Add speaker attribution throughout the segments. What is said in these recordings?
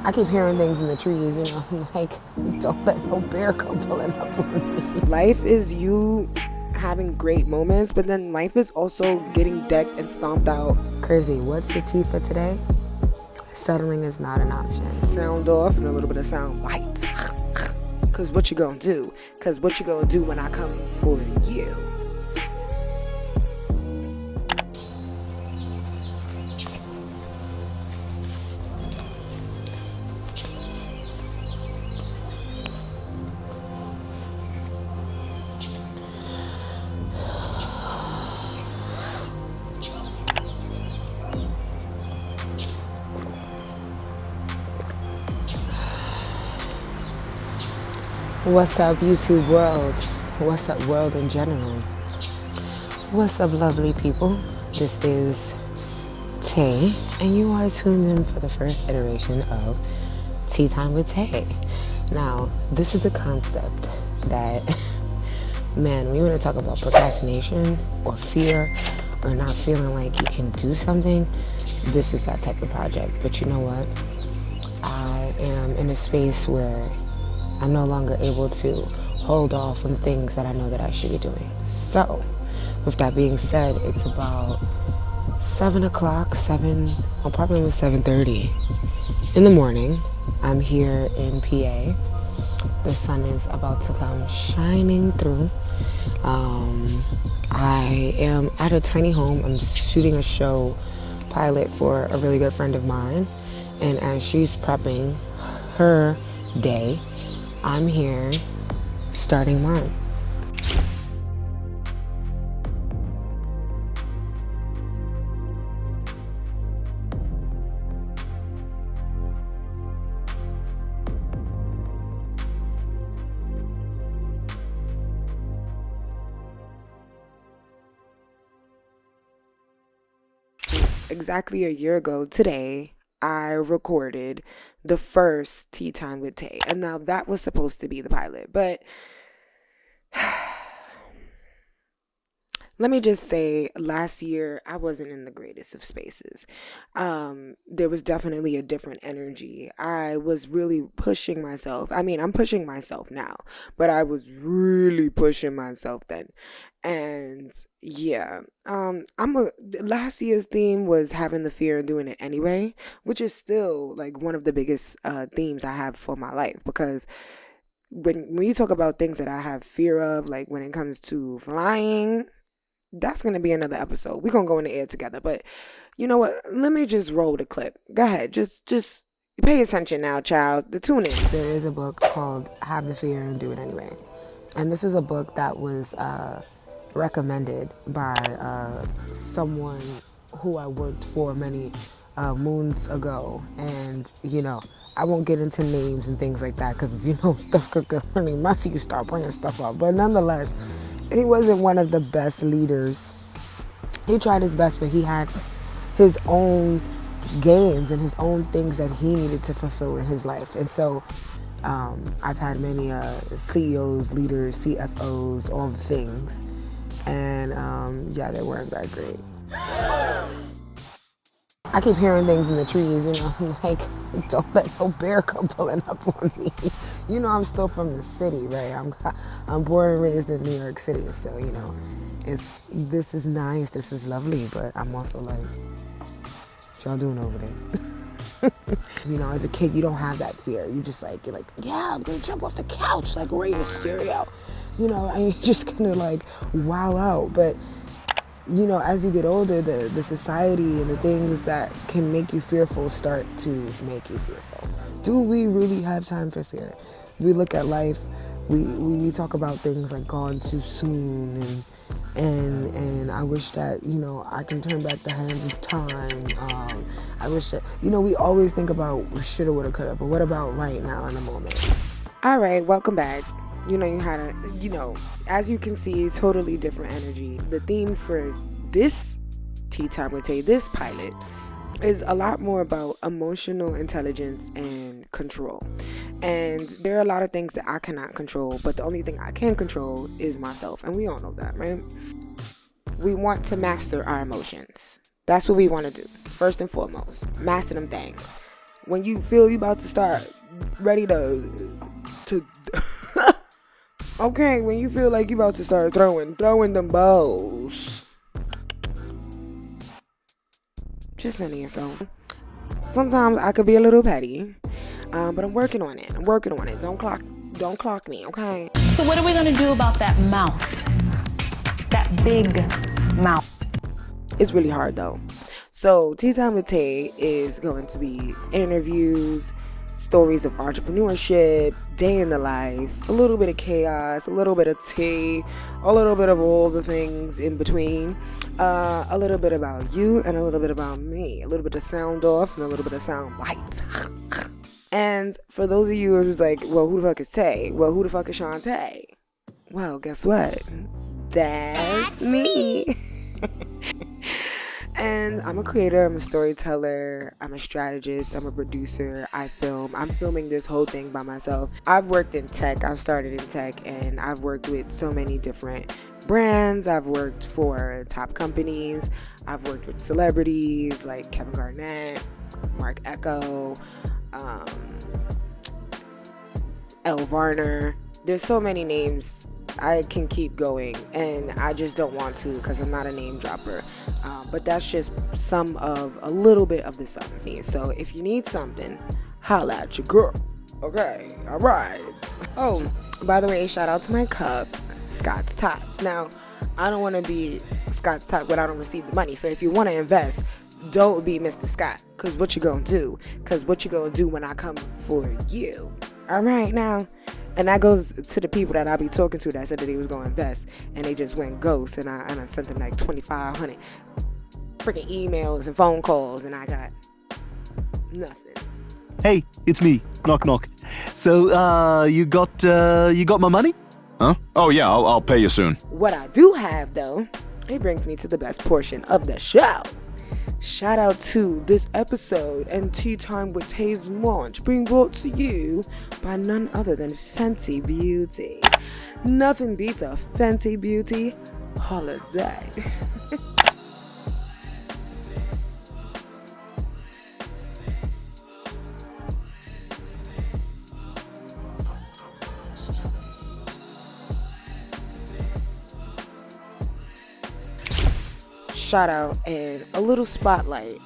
Speaker 1: I keep hearing things in the trees, like, don't let no bear come pulling up on me.
Speaker 2: Life is you having great moments, but then life is also getting decked and stomped out.
Speaker 1: Crazy, what's the tea for today? Settling is not an option.
Speaker 2: Sound off and a little bit of sound bite. Cause what you gonna do? Cause what you gonna do when I come for you?
Speaker 1: What's up, YouTube world? What's up, world in general? What's up, lovely people? This is Tay, and you are tuned in for the first iteration of Tea Time with Tay. Now, this is a concept that, man, when you want to talk about procrastination or fear or not feeling like you can do something, this is that type of project. But you know what? I am in a space where I'm no longer able to hold off on things that I know that I should be doing. So, with that being said, it's about 7 o'clock, probably almost 7:30 in the morning. I'm here in PA. The sun is about to come shining through. I am at a tiny home. I'm shooting a show pilot for a really good friend of mine. And as she's prepping her day, I'm here starting mine.
Speaker 2: Exactly a year ago today, I recorded the first Tea Time with Tay. And now that was supposed to be the pilot. But let me just say, last year, I wasn't in the greatest of spaces. There was definitely a different energy. I was really pushing myself. I mean, I'm pushing myself now, but I was really pushing myself then. And yeah, last year's theme was having the fear of doing it anyway, which is still like one of the biggest themes I have for my life, because when you talk about things that I have fear of, like when it comes to flying, that's going to be another episode. We're going to go in the air together. But you know what? Let me just roll the clip. Go ahead. Just pay attention now, child. Tune in.
Speaker 1: There is a book called Have the Fear and Do It Anyway. And this is a book that was recommended by someone who I worked for many moons ago. And, I won't get into names and things like that because, stuff could get really messy. You start bringing stuff up. But nonetheless, he wasn't one of the best leaders. He tried his best, but he had his own gains and his own things that he needed to fulfill in his life. And so I've had many CEOs, leaders, CFOs, all the things. And they weren't that great. I keep hearing things in the trees, like, don't let no bear come pulling up on me. I'm still from the city, right? I'm born and raised in New York City, so, this is nice, this is lovely, but I'm also like, what y'all doing over there? As a kid, you don't have that fear. You're like, yeah, I'm gonna jump off the couch like Ray Mysterio, and you're just gonna like wow out. But as you get older, the society and the things that can make you fearful start to make you fearful. Do we really have time for fear? We look at life, we talk about things like gone too soon, and I wish that, I can turn back the hands of time. I wish that, we always think about shoulda, woulda, coulda, but what about right now in the moment?
Speaker 2: All right, welcome back. You had as you can see, totally different energy. The theme for this Tea Time with Tay, this pilot, is a lot more about emotional intelligence and control. And there are a lot of things that I cannot control, but the only thing I can control is myself. And we all know that, right? We want to master our emotions. That's what we want to do. First and foremost, master them things. When you feel you about to start ready to okay, when you feel like you about to start throwing them balls. Just sending yourself. Sometimes I could be a little petty, but I'm working on it. Don't clock me, okay?
Speaker 3: So what are we gonna do about that mouth? That big mouth.
Speaker 2: It's really hard though. So Tea Time with Tay is going to be interviews, stories of entrepreneurship, day in the life, a little bit of chaos, a little bit of tea, a little bit of all the things in between, a little bit about you and a little bit about me, a little bit of sound off and a little bit of sound bites. And for those of you who's like, well, who the fuck is Tay? Well, who the fuck is Shantae? Well, guess what? That's me. And I'm a creator, I'm a storyteller, I'm a strategist, I'm a producer, I film. I'm filming this whole thing by myself. I've worked in tech, I've started in tech, and I've worked with so many different brands. I've worked for top companies, I've worked with celebrities like Kevin Garnett, Mark Echo, Elle Varner. There's so many names. I can keep going, and I just don't want to because I'm not a name dropper. But that's just some of a little bit of the something. So if you need something, holla at your girl. Okay, all right. Oh, by the way, shout out to my cup, Scott's Tots. Now, I don't want to be Scott's Tot, but I don't receive the money. So if you want to invest, don't be Mr. Scott, because what you gonna do? Because what you gonna do when I come for you? All right, now. And that goes to the people that I be talking to that said that they was going to invest, and they just went ghost, and I sent them like 2,500 freaking emails and phone calls, and I got nothing.
Speaker 4: Hey, it's me. Knock knock. So, you got my money?
Speaker 5: Huh? Oh yeah, I'll pay you soon.
Speaker 2: What I do have though, it brings me to the best portion of the show. Shout out to this episode and Tea Time with Tay's launch being brought to you by none other than Fenty Beauty. Nothing beats a Fenty Beauty holiday. Shout out and a little spotlight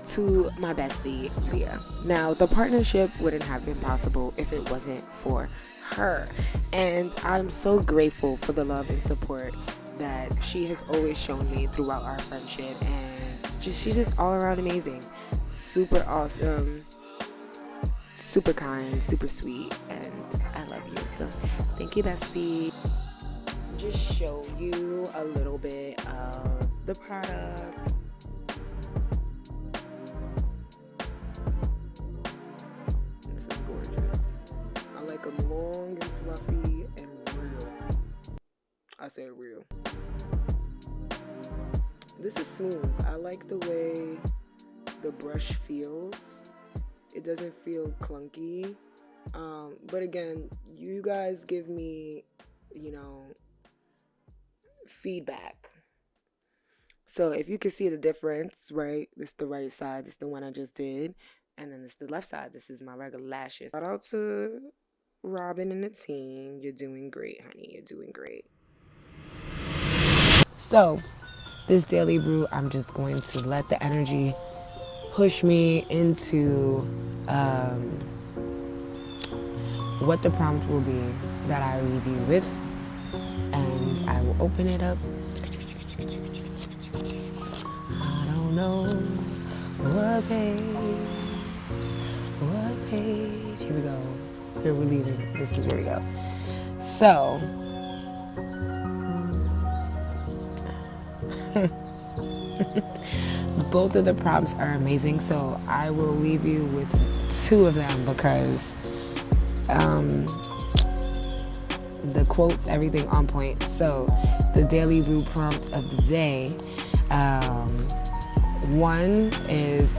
Speaker 2: to my bestie Leah. Now, the partnership wouldn't have been possible if it wasn't for her, and I'm so grateful for the love and support that she has always shown me throughout our friendship. And she's just all around amazing, super awesome, super kind, super sweet, and I love you. So thank you, bestie. Just show you a little bit of the product. This is gorgeous. I like them long and fluffy and real. I say real. This is smooth. I like the way the brush feels. It doesn't feel clunky. But again, you guys give me, feedback. So if you can see the difference, right? This is the right side. This is the one I just did. And then this is the left side. This is my regular lashes. Shout out to Robin and the team. You're doing great, honey. You're doing great.
Speaker 1: So, this Daily Brew, I'm just going to let the energy push me into what the prompt will be that I leave you with. And I will open it up. I don't know what page. Here we go. Here we're leaving. This is where we go. So, both of the prompts are amazing. So I will leave you with two of them because the quotes, everything on point. So the Daily Brew prompt of the day, one is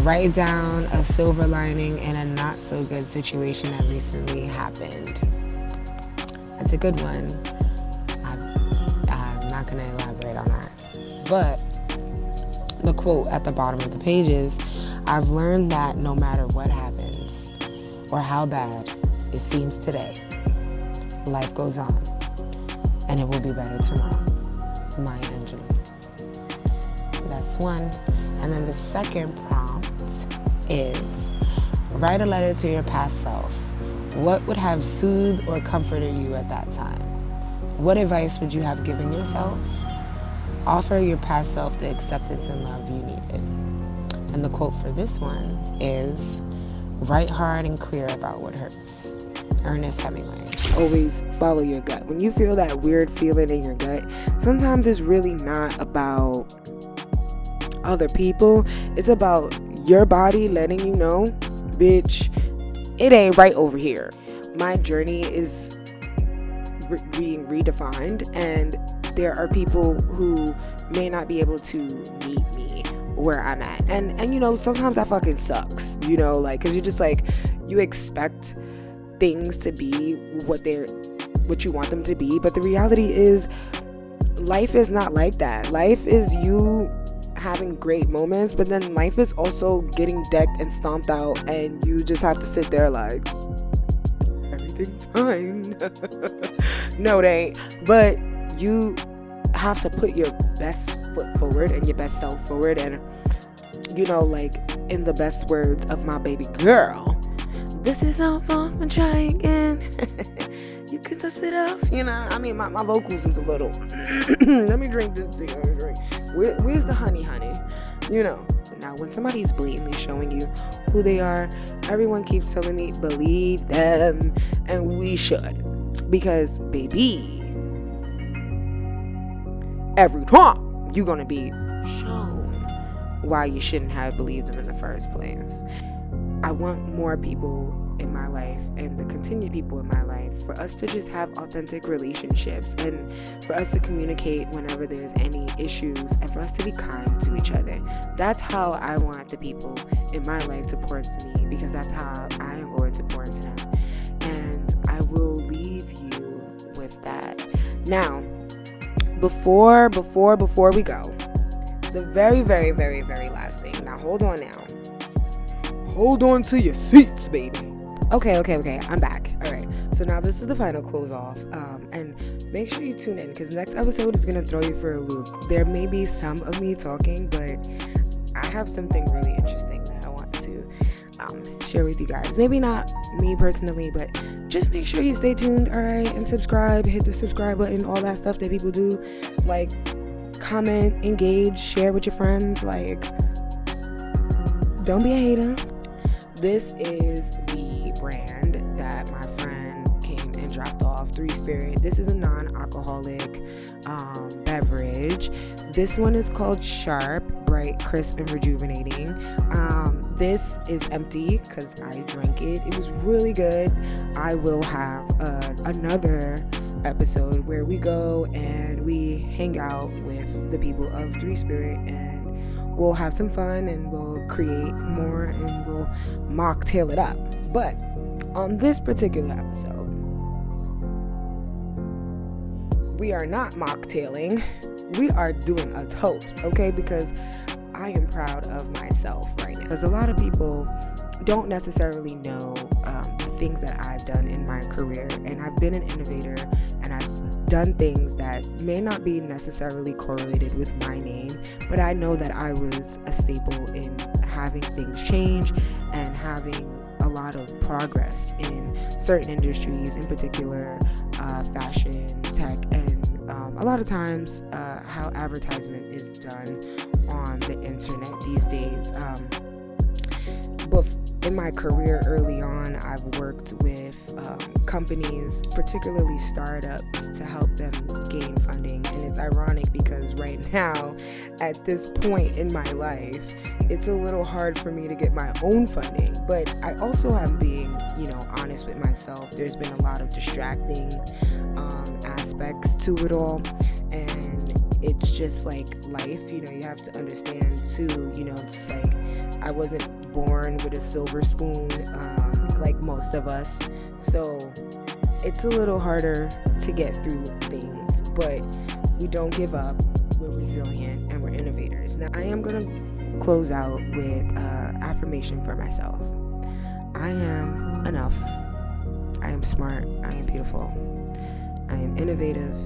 Speaker 1: write down a silver lining in a not so good situation that recently happened. That's a good one. I'm not gonna elaborate on that. But the quote at the bottom of the page is, I've learned that no matter what happens or how bad it seems today, life goes on and it will be better tomorrow. Maya Angelou. That's one. And then the second prompt is write a letter to your past self. What would have soothed or comforted you at that time? What advice would you have given yourself? Offer your past self the acceptance and love you needed. And the quote for this one is, write hard and clear about what hurts. Ernest Hemingway.
Speaker 2: Always follow your gut. When you feel that weird feeling in your gut, sometimes it's really not about other people. It's about your body letting you know, bitch, it ain't right over here. My journey is being redefined, and there are people who may not be able to meet me where I'm at. And you know, sometimes that fucking sucks, you know, like, cause you're just like, you expect things to be what you want them to be, but the reality is life is not like that. Life is you having great moments, but then life is also getting decked and stomped out, and you just have to sit there like, everything's fine. No, it ain't. But you have to put your best foot forward and your best self forward, and you know, like, in the best words of my baby girl, this is all fun and try again. You can dust it off, you know. I mean, my vocals is a little let me drink this tea. Let me drink. Where's the honey, you know. Now when somebody's blatantly showing you who they are, everyone keeps telling me believe them, and we should, because baby, every time you're gonna be shown why you shouldn't have believed them in the first place. I want more people in my life, and the continued people in my life, for us to just have authentic relationships, and for us to communicate whenever there's any issues, and for us to be kind to each other. That's how I want the people in my life to pour into me, because that's how I am going to pour into them. And I will leave you with that. Now, before we go, the very, very, very, very last thing. Now, hold on now. Hold on to your seats, baby. Okay, I'm back. All right, so now this is the final close off, and make sure you tune in, because next episode is gonna throw you for a loop. There may be some of me talking, but I have something really interesting that I want to share with you guys. Maybe not me personally, but just make sure you stay tuned, all right, and subscribe. Hit the subscribe button, all that stuff that people do, like comment, engage, share with your friends. Like, don't be a hater. This is the brand that my friend came and dropped off, 3 Spirit. This is a non-alcoholic beverage. This one is called Sharp, bright, crisp, and rejuvenating. This is empty because I drank it. It was really good. I will have another episode where we go and we hang out with the people of 3 Spirit, and we'll have some fun, and we'll create more, and we'll mocktail it up. But on this particular episode, we are not mocktailing. We are doing a toast, okay? Because I am proud of myself right now. Because a lot of people don't necessarily know the things that I've done in my career, and I've been an innovator, and I've done things that may not be necessarily correlated with my name, but I know that I was a staple in having things change and having a lot of progress in certain industries, in particular fashion, tech, and a lot of times how advertisement is done on the internet these days. But in my career early on, I've worked with companies, particularly startups, to help them gain funding. And it's ironic because right now, at this point in my life, it's a little hard for me to get my own funding. But I also am being, honest with myself. There's been a lot of distracting aspects to it all. And it's just like life, you have to understand too, it's like I wasn't born with a silver spoon like most of us, so it's a little harder to get through things, but we don't give up. We're resilient and we're innovators. Now I am gonna close out with affirmation for myself. I am enough. I am smart. I am beautiful. I am innovative.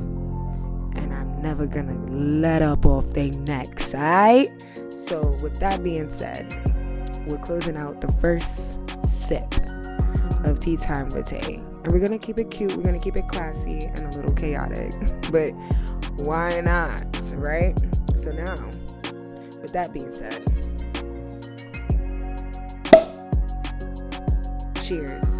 Speaker 2: And I'm never gonna let up off they necks, alright? So with that being said, we're closing out the first sip of Tea Time with Tay. And we're gonna keep it cute, we're gonna keep it classy and a little chaotic. But why not, right? So now, with that being said, cheers.